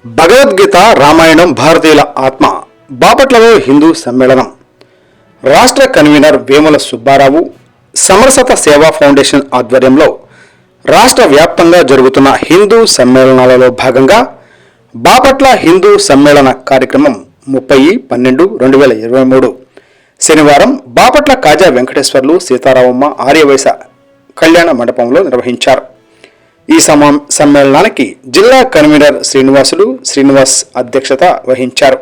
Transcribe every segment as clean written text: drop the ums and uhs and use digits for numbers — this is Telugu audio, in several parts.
భగవద్గీత రామాయణం భారతీయుల ఆత్మ బాపట్లలో హిందూ సమ్మేళనం రాష్ట్ర కన్వీనర్ వేముల సుబ్బారావు సమరసత సేవా ఫౌండేషన్ ఆధ్వర్యంలో రాష్ట్ర వ్యాప్తంగా జరుగుతున్న హిందూ సమ్మేళనాలలో భాగంగా బాపట్ల హిందూ సమ్మేళన కార్యక్రమం 30/12/2023 శనివారం బాపట్ల కాజా వెంకటేశ్వర్లు సీతారామమ్మ ఆర్యవైశ్య కళ్యాణ మండపంలో నిర్వహించారు. ఈ సమ్మేళనానికి జిల్లా కన్వీనర్ శ్రీనివాస్ అధ్యక్షత వహించారు.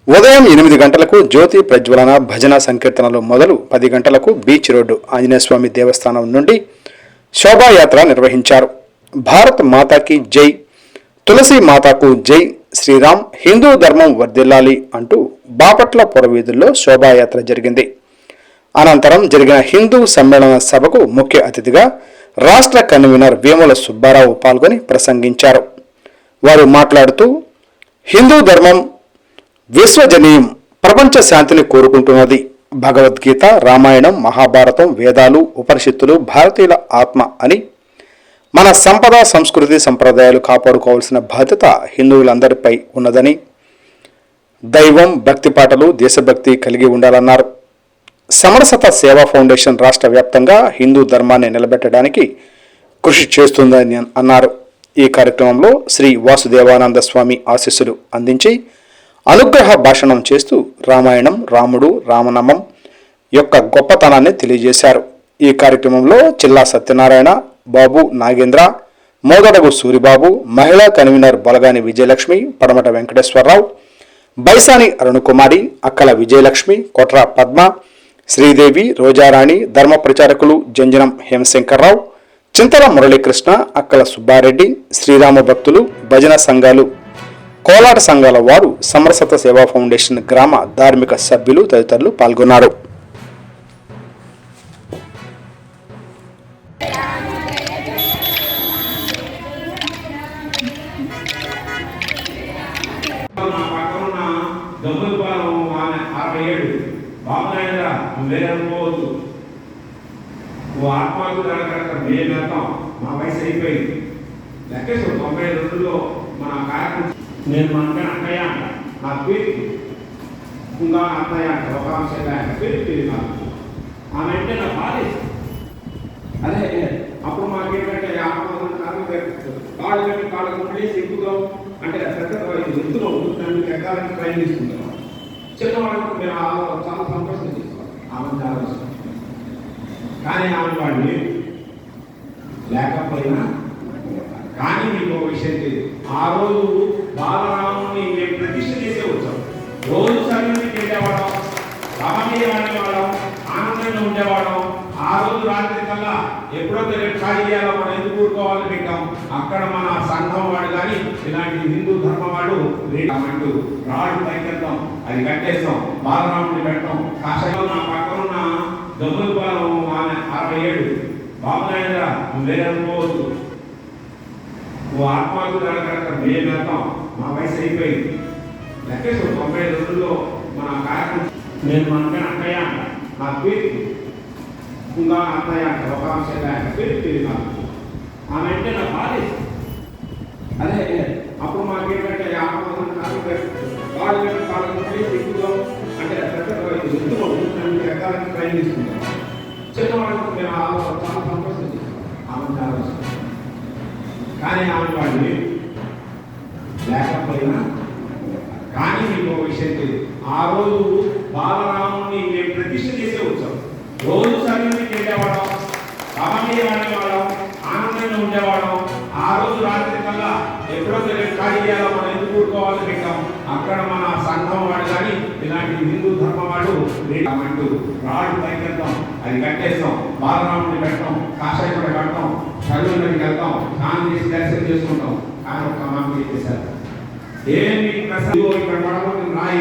ఉదయం 8 గంటలకు జ్యోతి ప్రజ్వలన భజన సంకీర్తనలు మొదలు 10 గంటలకు బీచ్ రోడ్డు ఆంజనేయస్వామి దేవస్థానం నుండి శోభాయాత్ర నిర్వహించారు. భారత్ మాతాకి జై, తులసి మాతాకు జై, శ్రీరామ్, హిందూ ధర్మం వర్ధిల్లాలి అంటూ బాపట్ల పురవీధుల్లో శోభాయాత్ర జరిగింది. అనంతరం జరిగిన హిందూ సమ్మేళన సభకు ముఖ్య అతిథిగా రాష్ట్ర కన్వీనర్ వేముల సుబ్బారావు పాల్గొని ప్రసంగించారు. వారు మాట్లాడుతూ హిందూ ధర్మం విశ్వజనీయం, ప్రపంచ శాంతిని కోరుకుంటున్నది. భగవద్గీత, రామాయణం, మహాభారతం, వేదాలు, ఉపనిషత్తులు భారతీయుల ఆత్మ అని, మన సంపద, సంస్కృతి, సంప్రదాయాలు కాపాడుకోవాల్సిన బాధ్యత హిందువులందరిపై ఉన్నదని, దైవం, భక్తి పాటలు, దేశభక్తి కలిగి ఉండాలన్నారు. సమరసత సేవా ఫౌండేషన్ రాష్ట్ర వ్యాప్తంగా హిందూ ధర్మాన్ని నిలబెట్టడానికి కృషి చేస్తుందని అన్నారు. ఈ కార్యక్రమంలో శ్రీ వాసుదేవానంద స్వామి ఆశీస్సులు అందించి అనుగ్రహ భాషణం చేస్తూ రామాయణం, రాముడు, రామనామం యొక్క గొప్పతనాన్ని తెలియజేశారు. ఈ కార్యక్రమంలో చిల్లా సత్యనారాయణ, బాబు నాగేంద్ర, మోదడగు సూరిబాబు, మహిళా కన్వీనర్ బొలగాని విజయలక్ష్మి, పడమట వెంకటేశ్వరరావు, బైసాని అరుణకుమారి, అక్కల విజయలక్ష్మి, కొట్ర పద్మ, శ్రీదేవి, రోజారాణి, ధర్మ ప్రచారకులు జంజనం హేమశంకర్రావు, చింతల మురళీకృష్ణ, అక్కల సుబ్బారెడ్డి, శ్రీరామ భక్తులు, భజన సంఘాలు, కోలాట సంఘాల వారు, సమరసత సేవా ఫౌండేషన్ గ్రామ ధార్మిక సభ్యులు తదితరులు పాల్గొన్నారు. ఆత్మకు మేము వెళ్తాం, మా వయసు అయిపోయింది. లెక్కేసు 92లో మన కార్యక్రమం నేను మన అక్కయ్య అంట, నా పేరు ఇంకా అత్తయ్య అంట, ఒక అంశంగా పేరు నాకు ఆమె అంటే నా భార్య. అదే అప్పుడు మాకేంటంటే ఆత్మ కాళ్ళు కట్టి కాళ్ళకు మళ్ళీ ఎక్కువగా అంటే పెద్ద ఎత్తులో నన్ను ఎక్కాలని ట్రైన్ తీసుకుంటాం. చిన్నవాళ్ళకు మేము చాలా సంతోషం తీసుకోవాలి. ఆమె చాలా ఇష్టం. కానీ ఆమె వాడిని లేకపోయినా కానీ మీకు ఒక విషయం తెలియదు. ఆ రోజు బాలరాముని మేము ప్రతిష్ఠ చేసే వచ్చాం. రోజు సమయానికి వెళ్ళేవాళ్ళం, రామయ్య అనేవాళ్ళం, ఆనందంగా ఉండేవాళ్ళం. ఆ రోజు రాత్రి కల్లా ఎప్పుడైతే రేపు ఖాళీ చేయాలో మనం ఎందుకు కూడుకోవాలని పెట్టాం. అక్కడ మన సంఘం వాడు కానీ ఇలాంటి హిందూ ధర్మం వాడు అంటూ రాడు పైకెళ్తాం, అది కట్టేస్తాం, బాలరాముని పెట్టాం. కాశీలో నా పక్కన ఉన్న దొంగలపాలెం ఆమె 67 బాబునాయన వేరనుకోవచ్చు. ఆత్మకు మేము వెళ్తాం, మా వయసు అయిపోయింది. లెక్కేసు 92లో మన కార్యక్రమం నేను మన అక్కయ్య అంట, నా పేరు ఇంకా అత్తయ్య అంట, ఒక అంశంగా పేరు నాకు ఆమె అంటే నా భార్య. అదే అప్పుడు మాకేంటంటే ఆత్మ కాళ్ళు ఎక్కువగా అంటే ఎత్తులో ఎక్కాలని ట్రైన్ తీసుకుంటాం. చిన్నవాళ్ళకు మేము చాలా సంతోషం చేస్తాం. ఆమె చాలా ఇష్టం. కానీ ఆమె వాడిని లేకపోయినా కానీ మీకు ఒక విషయం తెలియదు. ఆ రోజు బాలరాముని మేము ప్రతిష్ఠ చేసే వచ్చాం. రోజు సమయానికి వెళ్ళేవాళ్ళం, రామయ్య అనేవాళ్ళం, ఆనందంగా ఉండేవాళ్ళం. ఆ రోజు రాత్రి కల్లా ఎప్పుడైతే రేపు ఖాళీ చేయాలో మనం ఎందుకు కూడుకోవాలని పెట్టాం. అక్కడ మన సంఘం వాడు కానీ ఇలాంటి హిందూ ధర్మం వాడు అంటూ రాడు పైకెళ్తాం, అది కట్టేస్తాం, బాలరాముని పెట్టాం, కాషాయ కూడా కడతాం, చదువులకి వెళ్తాం, స్నానం చేసి దర్శనం చేసుకుంటాం. కానీ ఒక మాట చేశారు, ఏమి ప్రసాద్ ఇక్కడ రాయి